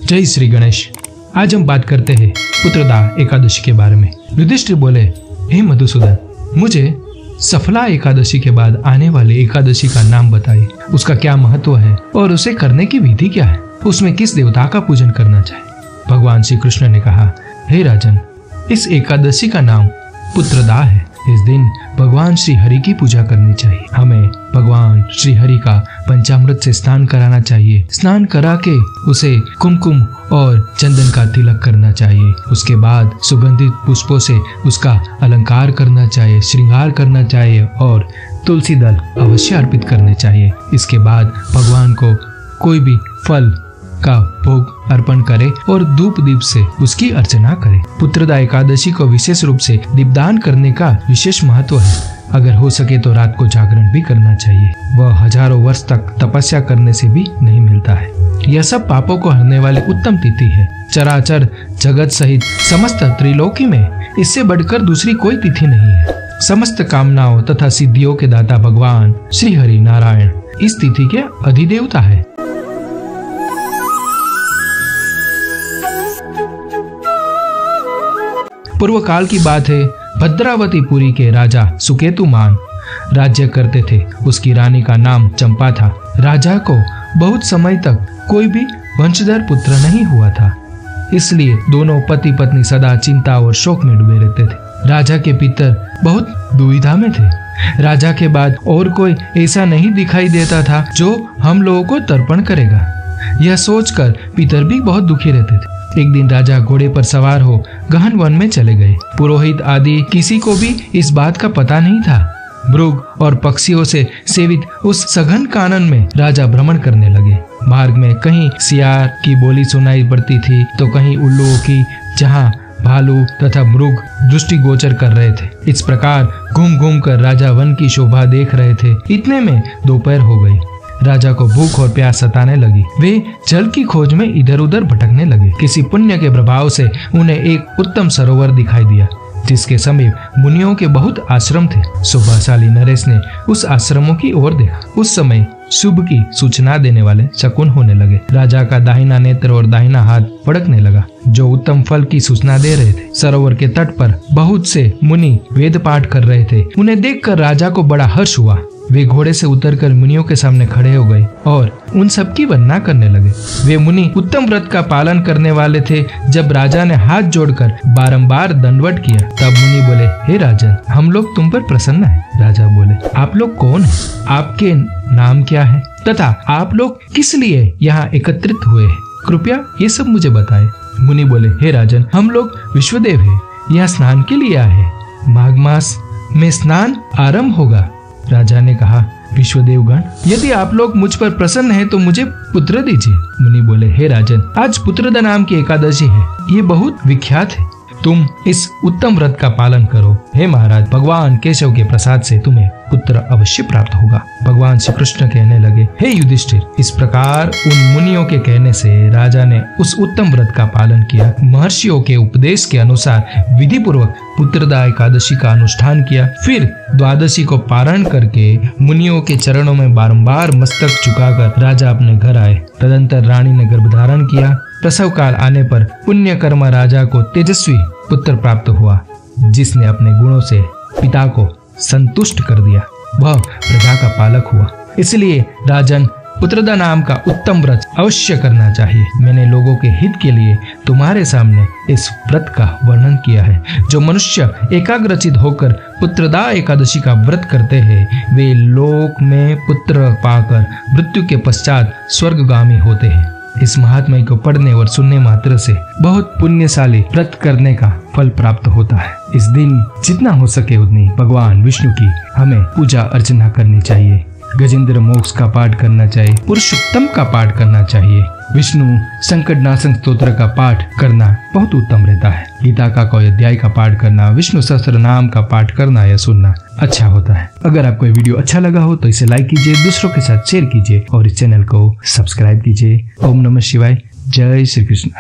जय श्री गणेश। आज हम बात करते हैं पुत्रदा एकादशी के बारे में। युधिष्ठिर बोले, हे मधुसूदन, मुझे सफला एकादशी के बाद आने वाली एकादशी का नाम बताइए। उसका क्या महत्व है और उसे करने की विधि क्या है? उसमें किस देवता का पूजन करना चाहिए? भगवान श्री कृष्ण ने कहा, हे राजन, इस एकादशी का नाम पुत्रदा है। इस दिन भगवान श्री हरि की पूजा करनी चाहिए। हमें भगवान श्री हरि का पंचामृत से स्नान कराना चाहिए। स्नान करा के उसे कुमकुम और चंदन का तिलक करना चाहिए। उसके बाद सुगंधित पुष्पों से उसका अलंकार करना चाहिए, श्रृंगार करना चाहिए और तुलसी दल अवश्य अर्पित करने चाहिए। इसके बाद भगवान को कोई भी फल का भोग अर्पण करे और धूप दीप से उसकी अर्चना करे। पुत्रदा एकादशी को विशेष रूप से दीपदान करने का विशेष महत्व है। अगर हो सके तो रात को जागरण भी करना चाहिए। वह हजारों वर्ष तक तपस्या करने से भी नहीं मिलता है। यह सब पापों को हरने वाली उत्तम तिथि है। चराचर जगत सहित समस्त त्रिलोकी में इससे बढ़कर दूसरी कोई तिथि नहीं है। समस्त कामनाओं तथा सिद्धियों के दाता भगवान श्री हरि नारायण इस तिथि के अधिदेवता है। पूर्व काल की बात है। भद्रावतीपुरी के राजा सुकेतुमान राज्य करते थे। उसकी रानी का नाम चंपा था। राजा को बहुत समय तक कोई भी वंशधर पुत्र नहीं हुआ था, इसलिए दोनों पति पत्नी सदा चिंता और शोक में डूबे रहते थे। राजा के पितर बहुत दुविधा में थे। राजा के बाद और कोई ऐसा नहीं दिखाई देता था जो हम लोगों को तर्पण करेगा। यह सोचकर पितर भी बहुत दुखी रहते थे। एक दिन राजा घोड़े पर सवार हो गहन वन में चले गए। पुरोहित आदि किसी को भी इस बात का पता नहीं था। मृग और पक्षियों से सेवित उस सघन कानन में राजा भ्रमण करने लगे। मार्ग में कहीं सियार की बोली सुनाई पड़ती थी तो कहीं उल्लुओं की, जहाँ भालू तथा मृग दृष्टि गोचर कर रहे थे। इस प्रकार घूम घूम कर राजा वन की शोभा देख रहे थे। इतने में दोपहर हो गई। राजा को भूख और प्यास सताने लगी। वे जल की खोज में इधर उधर भटकने लगे। किसी पुण्य के प्रभाव से उन्हें एक उत्तम सरोवर दिखाई दिया, जिसके समीप मुनियों के बहुत आश्रम थे। शोभाशाली नरेश ने उस आश्रमों की ओर देखा। उस समय शुभ की सूचना देने वाले शकुन होने लगे। राजा का दाहिना नेत्र और दाहिना हाथ फड़कने लगा, जो उत्तम फल की सूचना दे रहे थे। सरोवर के तट पर बहुत से मुनि वेद पाठ कर रहे थे। उन्हें देखकर राजा को बड़ा हर्ष हुआ। वे घोड़े से उतरकर मुनियों के सामने खड़े हो गए और उन सबकी वंदना करने लगे। वे मुनि उत्तम व्रत का पालन करने वाले थे। जब राजा ने हाथ जोड़कर बारंबार दंडवत किया, तब मुनि बोले, हे राजन, हम लोग तुम पर प्रसन्न हैं। राजा बोले, आप लोग कौन हैं? आपके नाम क्या है तथा आप लोग किस लिए यहाँ एकत्रित हुए हैं? कृपया ये सब मुझे बताएं। मुनि बोले, हे राजन, हम लोग विश्वदेव हैं, यहाँ स्नान के लिए आए हैं। माघ मास में स्नान आरंभ होगा। राजा ने कहा, विश्वदेवगण, यदि आप लोग मुझ पर प्रसन्न हैं तो मुझे पुत्र दीजिए। मुनि बोले, हे राजन, आज पुत्रदा नाम की एकादशी है। ये बहुत विख्यात है। तुम इस उत्तम व्रत का पालन करो। हे महाराज, भगवान केशव के प्रसाद से तुम्हें पुत्र अवश्य प्राप्त होगा। भगवान श्री कृष्ण कहने लगे, हे युधिष्ठिर, इस प्रकार उन मुनियों के कहने से राजा ने उस उत्तम व्रत का पालन किया। महर्षियों के उपदेश के अनुसार विधि पूर्वक पुत्रदा एकादशी का अनुष्ठान किया। फिर द्वादशी को पारण करके मुनियों के चरणों में बारंबार मस्तक झुकाकर राजा अपने घर आए। तदंतर रानी ने गर्भधारण किया। प्रसव काल आने पर पुण्य कर्म राजा को तेजस्वी पुत्र प्राप्त हुआ, जिसने अपने गुणों से पिता को संतुष्ट कर दिया। वह प्रजा का पालक हुआ। इसलिए राजन, पुत्रदा नाम का उत्तम व्रत अवश्य करना चाहिए। मैंने लोगों के हित के लिए तुम्हारे सामने इस व्रत का वर्णन किया है। जो मनुष्य एकाग्रचित होकर पुत्रदा एकादशी का व्रत करते हैं, वे लोक में पुत्र पाकर मृत्यु के पश्चात स्वर्गगामी होते हैं। इस महात्म्य को पढ़ने और सुनने मात्र से बहुत पुण्यशाली व्रत करने का फल प्राप्त होता है। इस दिन जितना हो सके उतनी भगवान विष्णु की हमें पूजा अर्चना करनी चाहिए। गजेंद्र मोक्ष का पाठ करना चाहिए। पुरुषोत्तम का पाठ करना चाहिए। विष्णु संकटनाशन स्तोत्र का पाठ करना बहुत उत्तम रहता है। गीता का कोई अध्याय का पाठ करना, विष्णु सहस्त्र नाम का पाठ करना या सुनना अच्छा होता है। अगर आपको ये वीडियो अच्छा लगा हो तो इसे लाइक कीजिए, दूसरों के साथ शेयर कीजिए और इस चैनल को सब्सक्राइब कीजिए। ओम नमः शिवाय। जय श्री कृष्ण।